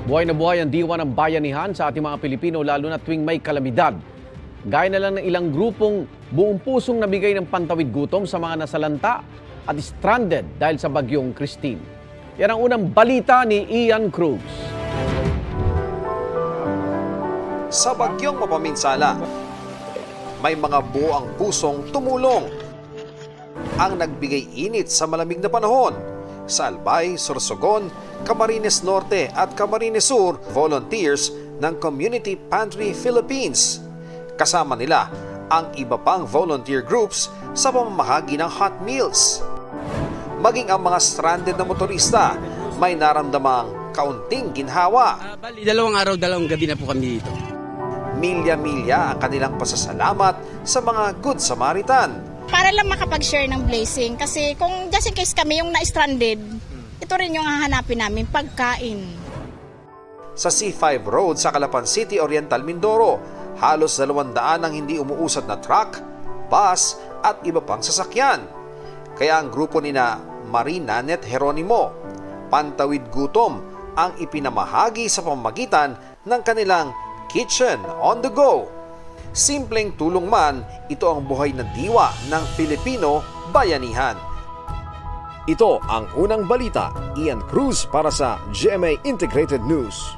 Buhay na buhay ang diwa ng bayanihan sa ating mga Pilipino lalo na tuwing may kalamidad. Gaya na lang ng ilang grupong buong pusong nabigay ng pantawid gutom sa mga nasalanta at stranded dahil sa bagyong Christine. Yan ang unang balita ni Ian Cruz. Sa bagyong mapaminsala, may mga buo ang pusong tumulong. Ang nagbigay init sa malamig na panahon. Sa Albay, Sorsogon, Camarines Norte at Camarines Sur, volunteers ng Community Pantry Philippines. Kasama nila ang iba pang volunteer groups sa pamamahagi ng hot meals. Maging ang mga stranded na motorista may naramdamang kaunting ginhawa. Bali, 2 araw, 2 gabi na po kami dito. Milya-milya ang kanilang pasasalamat sa mga Good Samaritan. Para lang makapag-share ng blessing kasi kung just in case kami yung na-stranded, ito rin yung hahanapin namin, pagkain. Sa C5 Road sa Calapan City, Oriental Mindoro, halos 200 ang hindi umuusad na truck, bus at iba pang sasakyan. Kaya ang grupo nina Marina Net Jeronimo, pantawid gutom ang ipinamahagi sa pamamagitan ng kanilang Kitchen on the Go. Simpleng tulong man, ito ang buhay na diwa ng Filipino bayanihan. Ito ang unang balita. Ian Cruz para sa GMA Integrated News.